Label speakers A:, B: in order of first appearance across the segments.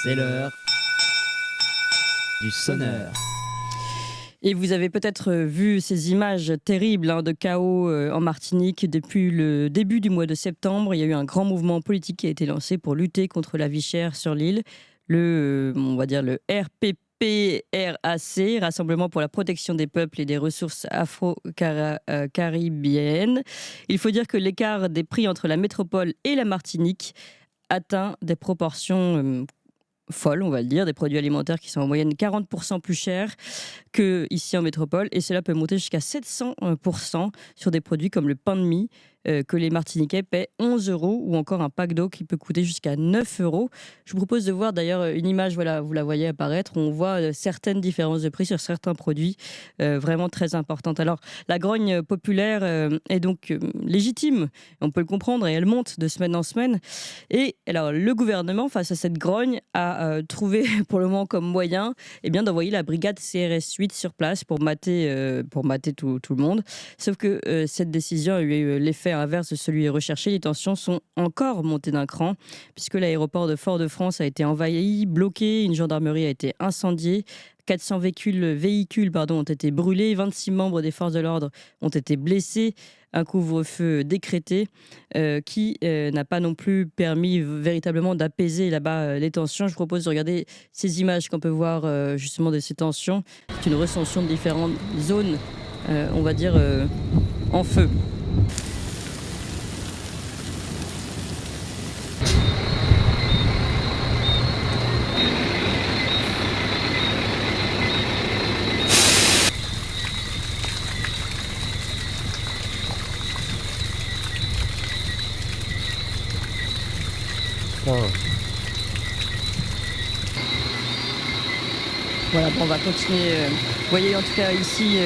A: C'est l'heure du sonneur.
B: Et vous avez peut-être vu ces images terribles de chaos en Martinique. Depuis le début du mois de septembre, il y a eu un grand mouvement politique qui a été lancé pour lutter contre la vie chère sur l'île. On va dire le RPPRAC, Rassemblement pour la protection des peuples et des ressources afro-caribéennes. Il faut dire que l'écart des prix entre la métropole et la Martinique atteint des proportions folles, on va le dire, des produits alimentaires qui sont en moyenne 40% plus chers qu'ici en métropole, et cela peut monter jusqu'à 700% sur des produits comme le pain de mie, que les Martiniquais paient 11 euros, ou encore un pack d'eau qui peut coûter jusqu'à 9 euros. Je vous propose de voir d'ailleurs une image, voilà, vous la voyez apparaître, où on voit certaines différences de prix sur certains produits vraiment très importantes. Alors, la grogne populaire est donc légitime, on peut le comprendre, et elle monte de semaine en semaine. Et alors, le gouvernement, face à cette grogne, a trouvé pour le moment comme moyen d'envoyer la brigade CRS 8 sur place pour mater tout le monde. Sauf que cette décision a eu l'effet inverse de celui recherché. Les tensions sont encore montées d'un cran, puisque l'aéroport de Fort-de-France a été envahi, bloqué, une gendarmerie a été incendiée, 400 véhicules ont été brûlés, 26 membres des forces de l'ordre ont été blessés, un couvre-feu décrété qui n'a pas non plus permis véritablement d'apaiser là-bas les tensions. Je vous propose de regarder ces images qu'on peut voir justement de ces tensions. C'est une recension de différentes zones, on va dire, en feu. Voilà, on va continuer. Vous voyez en tout cas ici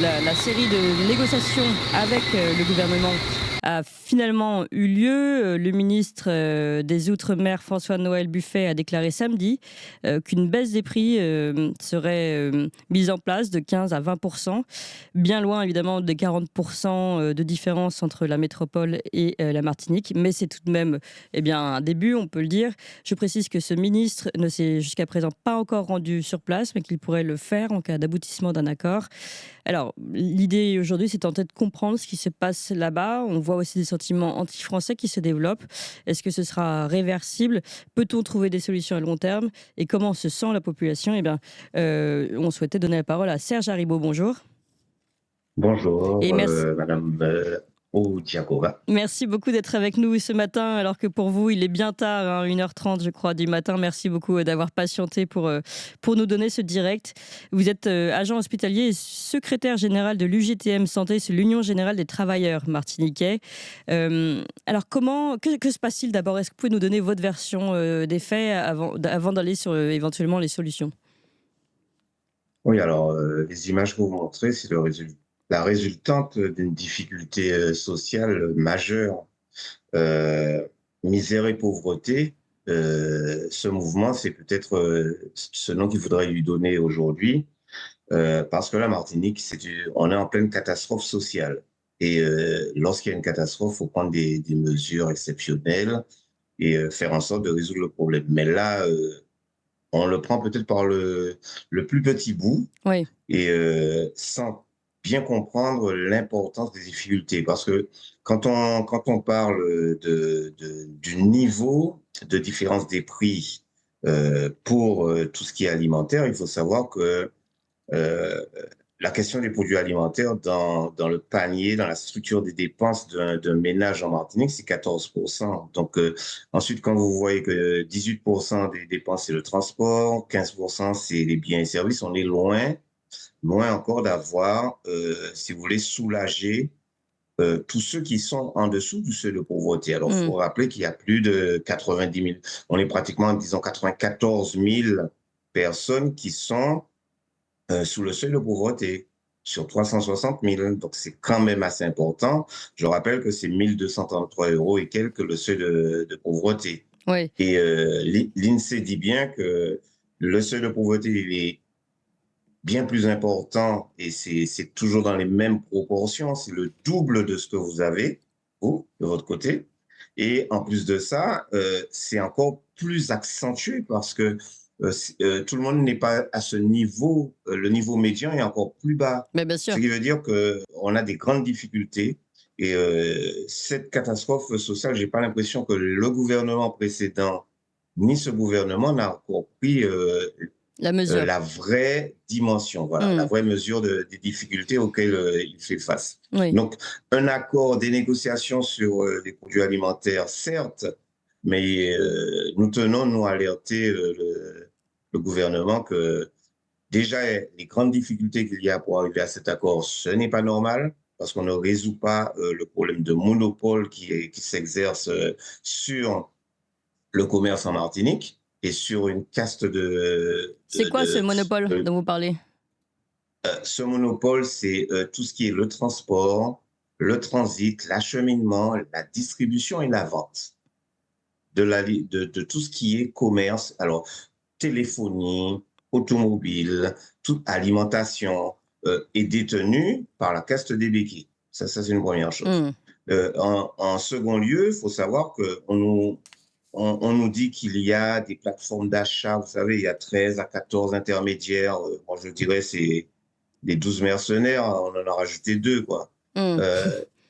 B: la série de négociations avec le gouvernement a finalement eu lieu. Le ministre des Outre-mer, François-Noël Buffet, a déclaré samedi qu'une baisse des prix serait mise en place de 15 à 20%, bien loin évidemment des 40% de différence entre la métropole et la Martinique, mais c'est tout de même un début, on peut le dire. Je précise que ce ministre ne s'est jusqu'à présent pas encore rendu sur place, mais qu'il pourrait le faire en cas d'aboutissement d'un accord. Alors, l'idée aujourd'hui, c'est tenter de comprendre ce qui se passe là-bas. On voit aussi des sentiments anti-français qui se développent. Est-ce que ce sera réversible? Peut-on trouver des solutions à long terme? Et comment se sent la population? On souhaitait donner la parole à Serge Haribo. Bonjour.
C: Bonjour,
B: Et merci.
C: Madame Oudiakova.
B: Merci beaucoup d'être avec nous ce matin, alors que pour vous, il est bien tard, 1h30, je crois, du matin. Merci beaucoup d'avoir patienté pour nous donner ce direct. Vous êtes agent hospitalier et secrétaire général de l'UGTM Santé, c'est l'Union Générale des Travailleurs Martiniquais. Alors, que se passe-t-il d'abord? Est-ce que vous pouvez nous donner votre version des faits avant d'aller sur éventuellement les solutions?
C: Oui, alors, les images que vous montrez, c'est la résultante d'une difficulté sociale majeure. Euh, Misère et pauvreté, ce mouvement, c'est peut-être ce nom qu'il faudrait lui donner aujourd'hui, parce que la Martinique, on est en pleine catastrophe sociale. Et lorsqu'il y a une catastrophe, il faut prendre des mesures exceptionnelles et faire en sorte de résoudre le problème. Mais là, on le prend peut-être par le plus petit bout
B: Oui.
C: et sans bien comprendre l'importance des difficultés. Parce que quand on parle du niveau de différence des prix pour tout ce qui est alimentaire, il faut savoir que euh, la question des produits alimentaires dans le panier, dans la structure des dépenses d'un ménage en Martinique, c'est 14%. Donc, ensuite, quand vous voyez que 18% des dépenses, c'est le transport, 15%, c'est les biens et services, on est loin encore d'avoir, si vous voulez, soulagé tous ceux qui sont en dessous du seuil de pauvreté. Alors, il faut rappeler qu'il y a plus de 90 000, on est pratiquement, disons, 94 000 personnes qui sont sous le seuil de pauvreté sur 360 000. Donc, c'est quand même assez important. Je rappelle que c'est 1 233 euros et quelques le seuil de pauvreté.
B: Oui.
C: Et l'INSEE dit bien que le seuil de pauvreté, il est bien plus important et c'est toujours dans les mêmes proportions. C'est le double de ce que vous avez, vous, de votre côté. Et en plus de ça, c'est encore plus accentué parce que tout le monde n'est pas à ce niveau. Le niveau médian est encore plus bas.
B: Mais bien
C: Ce
B: sûr.
C: qui veut dire qu'on a des grandes difficultés. Et cette catastrophe sociale, j'ai pas l'impression que le gouvernement précédent ni ce gouvernement n'a encore pris
B: La mesure.
C: la vraie dimension, voilà, la
B: Hmm.
C: vraie mesure des difficultés auxquelles il fait face.
B: Oui.
C: Donc, un accord, des négociations sur les produits alimentaires, certes, mais nous tenons, nous, à alerter le gouvernement que déjà, les grandes difficultés qu'il y a pour arriver à cet accord, ce n'est pas normal parce qu'on ne résout pas le problème de monopole qui s'exerce sur le commerce en Martinique et sur une caste
B: C'est quoi ce monopole
C: de
B: dont vous parlez?
C: ce monopole, c'est tout ce qui est le transport, le transit, l'acheminement, la distribution et la vente de tout ce qui est commerce. Alors, téléphonie, automobile, toute alimentation est détenue par la caste des béquilles. Ça c'est une première chose.
B: Hmm.
C: En second lieu, il faut savoir on nous dit qu'il y a des plateformes d'achat. Vous savez, il y a 13 à 14 intermédiaires. Moi, je dirais c'est les 12 mercenaires, on en a rajouté deux, quoi.
B: Hmm.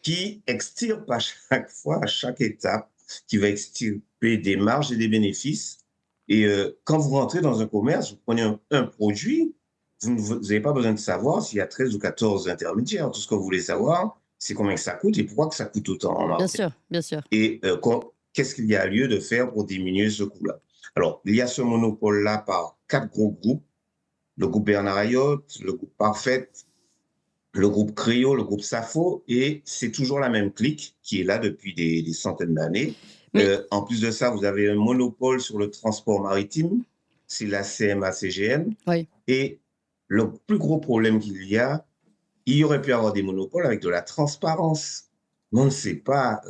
C: Qui extirpent à chaque fois, à chaque étape, qui va extirper des marges et des bénéfices. Et quand vous rentrez dans un commerce, vous prenez un produit, vous n'avez pas besoin de savoir s'il y a 13 ou 14 intermédiaires. Tout ce que vous voulez savoir, c'est combien que ça coûte et pourquoi que ça coûte autant en
B: Bien
C: marché.
B: sûr, bien sûr.
C: Et qu'est-ce qu'il y a lieu de faire pour diminuer ce coût-là? Alors, il y a ce monopole-là par 4 gros groupes. Le groupe Bernard Ayotte, le groupe Parfait, le groupe Crio, le groupe Safo, et c'est toujours la même clique qui est là depuis des centaines d'années.
B: Mais-
C: En plus de ça, vous avez un monopole sur le transport maritime, c'est la CMA-CGM.
B: Oui.
C: Et le plus gros problème qu'il y a, il y aurait pu avoir des monopoles avec de la transparence. Mais on ne sait pas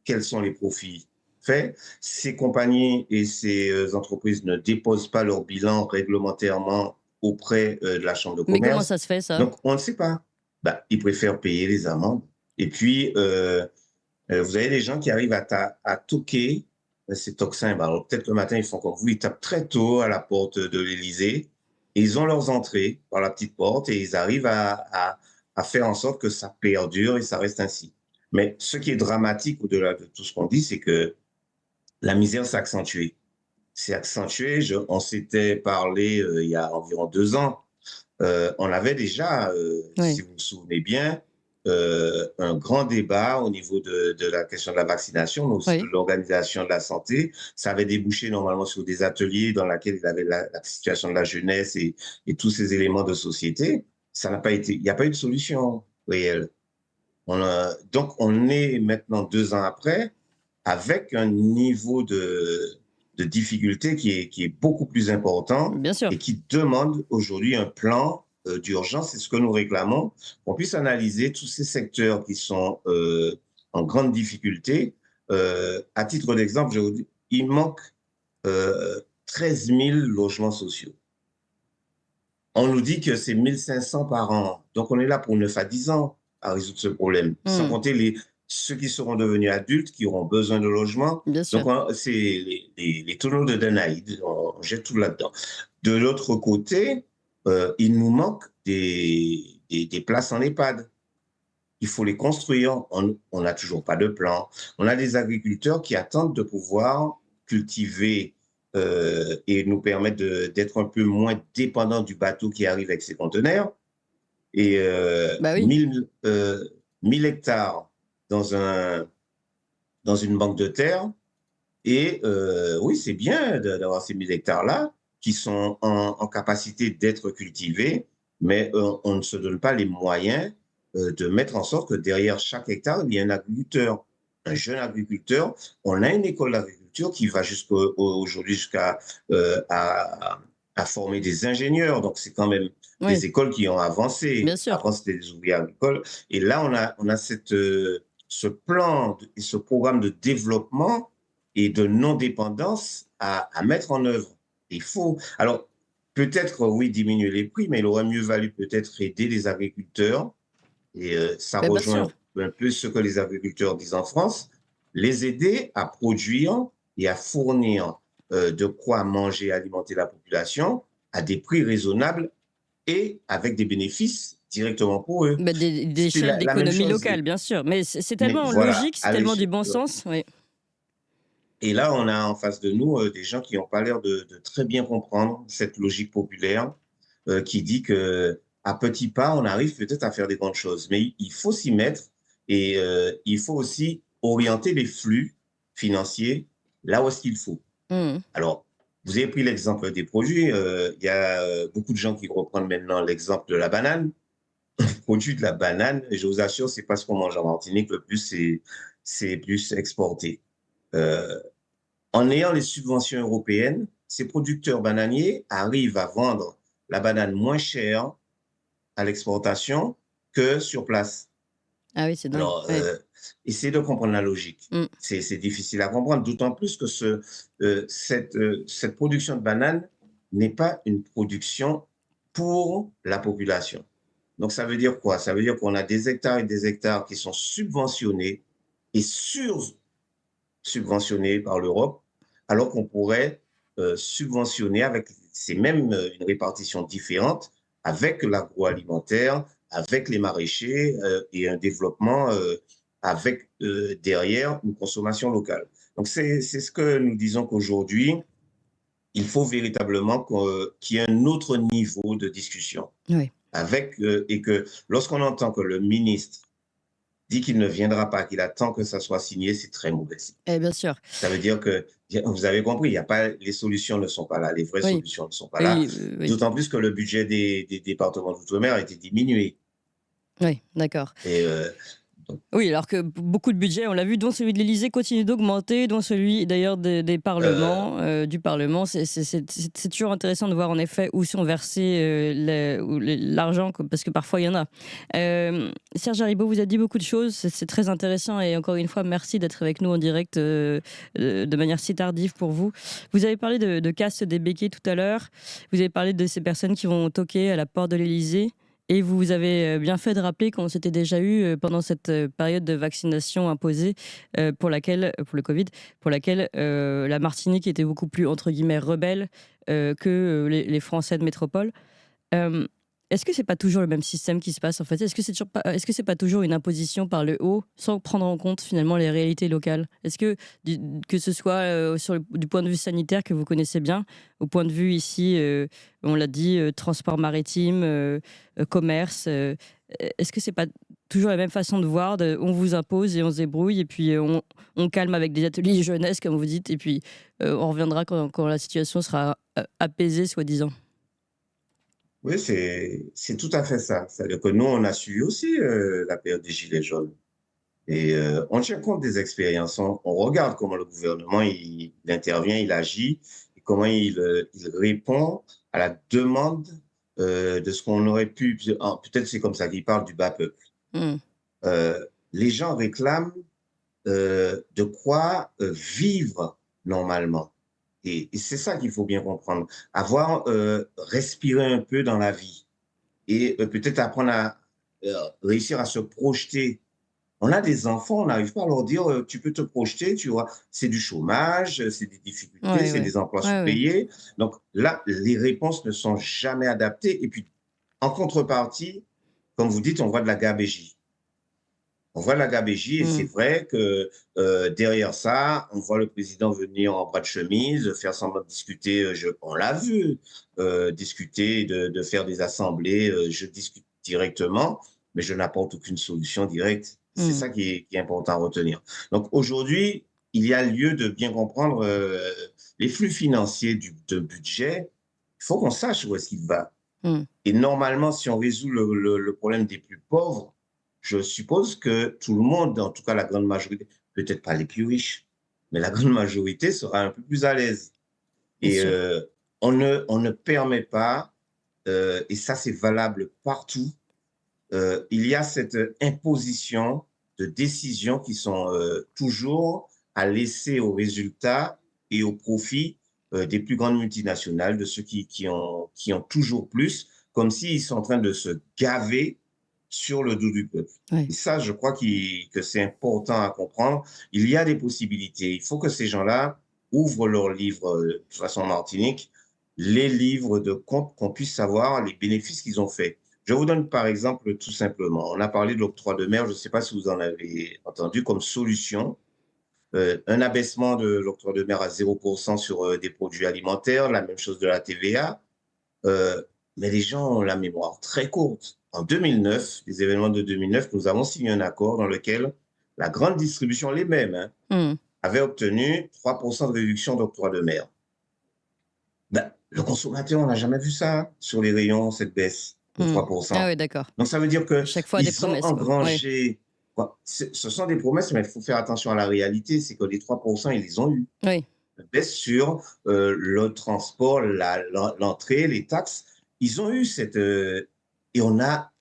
C: quels sont les profits faits. Ces compagnies et ces entreprises ne déposent pas leur bilan réglementairement auprès de la Chambre de
B: Mais comment
C: commerce.
B: ça se fait, ça?
C: Donc, on ne sait pas. Bah, ils préfèrent payer les amendes. Et puis, vous avez des gens qui arrivent à toquer ces toxins. Bah, alors, peut-être le matin, ils font comme vous, ils tapent très tôt à la porte de l'Élysée. Et ils ont leurs entrées par la petite porte et ils arrivent à faire en sorte que ça perdure et ça reste ainsi. Mais ce qui est dramatique au-delà de tout ce qu'on dit, c'est que la misère s'est accentuée. C'est accentué. On s'était parlé il y a environ 2 ans. On avait déjà,
B: Oui.
C: si vous vous souvenez bien, un grand débat au niveau de la question de la vaccination, mais aussi
B: Oui.
C: de l'organisation de la santé. Ça avait débouché normalement sur des ateliers dans lesquels il y avait la situation de la jeunesse et tous ces éléments de société. Ça n'a pas été, il n'y a pas eu de solution réelle. Donc, on est maintenant 2 ans après avec un niveau de difficulté qui est beaucoup plus important
B: Bien sûr.
C: et qui demande aujourd'hui un plan d'urgence. C'est ce que nous réclamons, qu'on puisse analyser tous ces secteurs qui sont en grande difficulté. À titre d'exemple, je vous dis, il manque 13 000 logements sociaux. On nous dit que c'est 1500 par an. Donc, on est là pour 9 à 10 ans à résoudre ce problème, sans compter ceux qui seront devenus adultes, qui auront besoin de logement.
B: Bien sûr.
C: Donc, c'est les tonneaux de Danaïde, on jette tout là-dedans. De l'autre côté, il nous manque des places en EHPAD. Il faut les construire. On n'a toujours pas de plan. On a des agriculteurs qui attendent de pouvoir cultiver et nous permettre d'être un peu moins dépendants du bateau qui arrive avec ses conteneurs. Et
B: Bah oui.
C: 1000 hectares dans une banque de terre. Et oui, c'est bien d'avoir ces 1000 hectares-là qui sont en capacité d'être cultivés, mais on ne se donne pas les moyens de mettre en sorte que derrière chaque hectare, il y ait un agriculteur, un jeune agriculteur. On a une école d'agriculture qui va aujourd'hui jusqu'à à former des ingénieurs. Donc, c'est quand même
B: Oui.
C: des écoles qui ont avancé.
B: Bien sûr.
C: Avant, c'était des ouvriers agricoles. Et là, on a ce plan et ce programme de développement et de non-dépendance à mettre en œuvre. Il faut, alors, peut-être, oui, diminuer les prix, mais il aurait mieux valu peut-être aider les agriculteurs. Et ça
B: Mais bien
C: rejoint
B: sûr.
C: un peu ce que les agriculteurs disent en France. les aider à produire et à fournir de quoi manger et alimenter la population à des prix raisonnables et avec des bénéfices directement pour eux.
B: Bah,
C: C'est
B: d'échelle
C: la même
B: d'économie
C: chose.
B: locale, bien sûr. Mais c'est
C: Mais
B: tellement
C: voilà,
B: logique, c'est tellement du bon sens. Oui.
C: et là, on a en face de nous des gens qui n'ont pas l'air de très bien comprendre cette logique populaire qui dit que à petits pas, on arrive peut-être à faire des grandes choses. Mais il faut s'y mettre et il faut aussi orienter les flux financiers là où est-ce qu'il faut.
B: Mmh.
C: Alors, vous avez pris l'exemple des produits. Il y a beaucoup de gens qui reprennent maintenant l'exemple de la banane. Le produit de la banane, je vous assure, c'est pas ce qu'on mange en Martinique. Le plus, c'est plus exporté. Euh, En ayant les subventions européennes, ces producteurs bananiers arrivent à vendre la banane moins chère à l'exportation que sur place.
B: Ah oui, c'est dingue.
C: Alors,
B: Ouais.
C: essayez de comprendre la logique.
B: Mmh.
C: C'est difficile à comprendre, d'autant plus que cette production de bananes n'est pas une production pour la population. Donc, ça veut dire quoi? Ça veut dire qu'on a des hectares et des hectares qui sont subventionnés et sur-subventionnés par l'Europe, alors qu'on pourrait subventionner avec c'est même une répartition différente avec l'agroalimentaire, avec les maraîchers et un développement avec derrière une consommation locale. Donc c'est ce que nous disons qu'aujourd'hui, il faut véritablement qu'il y ait un autre niveau de discussion
B: Oui.
C: avec et que lorsqu'on entend que le ministre dit qu'il ne viendra pas, qu'il attend que ça soit signé, c'est très mauvais signe.
B: Eh bien sûr.
C: Ça veut dire que, vous avez compris, il y a pas, les solutions ne sont pas là, les vraies
B: Oui.
C: solutions ne sont pas là.
B: Oui, oui.
C: D'autant plus que le budget des départements d'outre-mer a été diminué.
B: Oui, d'accord.
C: Et donc,
B: Oui, alors que beaucoup de budgets, on l'a vu, dont celui de l'Élysée continue d'augmenter, dont celui d'ailleurs des
C: euh,
B: parlements, du Parlement. C'est toujours intéressant de voir en effet où sont versés l'argent, parce que parfois il y en a. Serge Haribo, vous a dit beaucoup de choses, c'est très intéressant et encore une fois, merci d'être avec nous en direct de manière si tardive pour vous. Vous avez parlé de casse des béquets tout à l'heure, vous avez parlé de ces personnes qui vont toquer à la porte de l'Élysée. Et vous avez bien fait de rappeler qu'on s'était déjà eu pendant cette période de vaccination imposée pour le Covid, pour laquelle la Martinique était beaucoup plus, entre guillemets, rebelle que les Français de métropole. Euh, Est-ce que c'est pas toujours le même système qui se passe en fait? Est-ce que c'est pas toujours une imposition par le haut sans prendre en compte finalement les réalités locales? Est-ce que que ce soit du point de vue sanitaire que vous connaissez bien, au point de vue ici, on l'a dit, transport maritime, commerce, est-ce que c'est pas toujours la même façon de voir, on vous impose et on se débrouille et puis on calme avec des ateliers jeunesse comme vous dites et puis on reviendra quand la situation sera apaisée soi-disant.
C: oui, c'est tout à fait ça. C'est-à-dire que nous, on a suivi aussi la période des Gilets jaunes. Et on tient compte des expériences. On regarde comment le gouvernement il intervient, il agit, et comment il répond à la demande de ce qu'on aurait pu. Peut-être c'est comme ça qu'il parle du bas peuple.
B: Hmm.
C: Les gens réclament de quoi vivre normalement. Et c'est ça qu'il faut bien comprendre. Avoir respiré un peu dans la vie et peut-être apprendre à réussir à se projeter. On a des enfants, on n'arrive pas à leur dire tu peux te projeter, tu vois. C'est du chômage, c'est des difficultés,
B: Ouais,
C: c'est
B: ouais.
C: des emplois
B: Ouais, ouais.
C: sous-payés. Donc là, les réponses ne sont jamais adaptées. Et puis, en contrepartie, comme vous dites, on voit de la gabégie. On voit la gabégie et c'est
B: Hmm.
C: vrai que derrière ça, on voit le président venir en bras de chemise, faire semblant de discuter, on l'a vu, discuter, de faire des assemblées, je discute directement, mais je n'apporte aucune solution directe. C'est
B: Hmm.
C: ça qui est important à retenir. Donc aujourd'hui, il y a lieu de bien comprendre les flux financiers de budget. Il faut qu'on sache où est-ce qu'il va.
B: Hmm.
C: Et normalement, si on résout le problème des plus pauvres, je suppose que tout le monde, en tout cas la grande majorité, peut-être pas les plus riches, mais la grande majorité sera un peu plus à l'aise.
B: Bien
C: Et
B: sûr.
C: on ne permet pas, et ça c'est valable partout, il y a cette imposition de décisions qui sont toujours à laisser aux résultats et au profit des plus grandes multinationales, de ceux qui ont toujours plus, comme s'ils sont en train de se gaver sur le dos du peuple.
B: Ouais.
C: Et ça, je crois que c'est important à comprendre. Il y a des possibilités. Il faut que ces gens-là ouvrent leurs livres, de toute façon en Martinique, les livres de compte, qu'on puisse savoir les bénéfices qu'ils ont faits. Je vous donne par exemple tout simplement, on a parlé de l'octroi de mer, je ne sais pas si vous en avez entendu comme solution, un abaissement de l'octroi de mer à 0% sur des produits alimentaires, la même chose de la TVA. Euh, mais les gens ont la mémoire très courte. En 2009, les événements de 2009, nous avons signé un accord dans lequel la grande distribution, les mêmes, hein,
B: Hmm.
C: avait obtenu 3% de réduction d'octroi de mer. Ben, le consommateur, on n'a jamais vu ça hein, sur les rayons, cette baisse de
B: Hmm. Ah
C: 3%.
B: oui, d'accord.
C: Donc, ça veut dire
B: Chaque fois des
C: qu'ils ont
B: promesses, quoi. Ouais.
C: engrangé. Ce sont des promesses, mais il faut faire attention à la réalité. C'est que les 3%, ils les ont eu.
B: Oui.
C: Une baisse sur le transport, l'entrée, les taxes. Ils ont eu cette. Et on n'a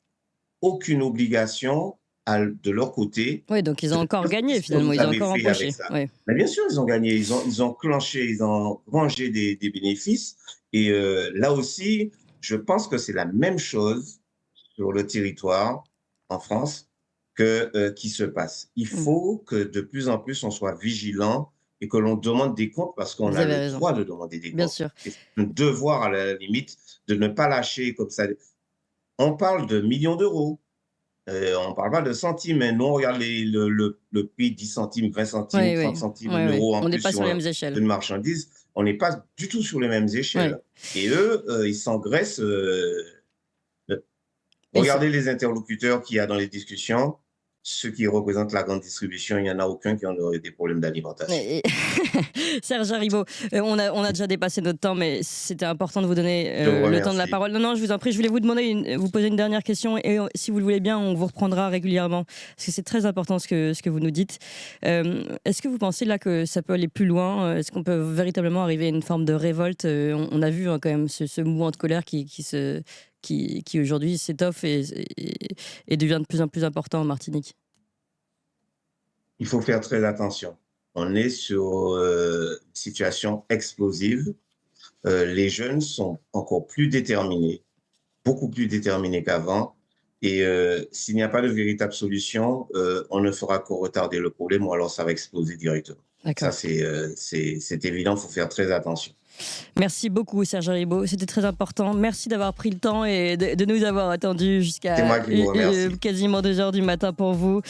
C: aucune obligation de leur côté
B: Oui, donc ils ont
C: de
B: encore
C: dire
B: gagné
C: ce que
B: finalement,
C: vous
B: ils ont
C: avez
B: encore
C: fait avec
B: empoché.
C: ça.
B: Oui.
C: Mais bien sûr, ils ont gagné, ils ont clenché, ils ont rangé des bénéfices. Et là aussi, je pense que c'est la même chose sur le territoire en France qui se passe. Il
B: Hmm.
C: faut que de plus en plus on soit vigilant et que l'on demande des comptes parce qu'on
B: Vous
C: a
B: avez
C: le
B: raison,
C: droit de demander des
B: bien
C: comptes.
B: sûr.
C: Et c'est un devoir à la limite de ne pas lâcher comme ça. On parle de millions d'euros. On ne parle pas de centimes, mais nous, on regarde le prix 10 centimes, 20 centimes,
B: Oui,
C: 30
B: oui,
C: centimes,
B: oui,
C: un
B: oui.
C: euro en
B: On n'est
C: plus
B: pas
C: sur
B: sur les mêmes échelles.
C: une marchandise. On n'est pas du tout sur les mêmes
B: Oui.
C: échelles. Et eux, ils s'engraissent.
B: Et c'est-
C: Regardez les interlocuteurs qu'il y a dans les discussions. Ceux qui représentent la grande distribution, il n'y en a aucun qui aurait des problèmes d'alimentation.
B: et- Serge Haribo, on a déjà dépassé notre temps, mais c'était important de vous donner
C: Je vous
B: le temps de la
C: remercie.
B: parole. Non, non, je vous en prie, je voulais vous demander, vous poser une dernière question, et si vous le voulez bien, on vous reprendra régulièrement, parce que c'est très important ce que vous nous dites. Est-ce que vous pensez là que ça peut aller plus loin? Est-ce qu'on peut véritablement arriver à une forme de révolte? On a vu hein, quand même ce mouvement de colère qui aujourd'hui s'étoffe et devient de plus en plus important en Martinique.
C: Il faut faire très attention. On est sur une situation explosive. Les jeunes sont encore plus déterminés, beaucoup plus déterminés qu'avant. Et s'il n'y a pas de véritable solution, on ne fera que retarder le problème ou alors ça va exploser directement. Ça,
B: D'accord.
C: c'est évident, il faut faire très attention.
B: Merci beaucoup, Serge Haribo. C'était très important. Merci d'avoir pris le temps et de nous avoir attendus
C: C'est
B: jusqu'à
C: moi qui vous remercie.
B: quasiment 2 heures du matin pour vous.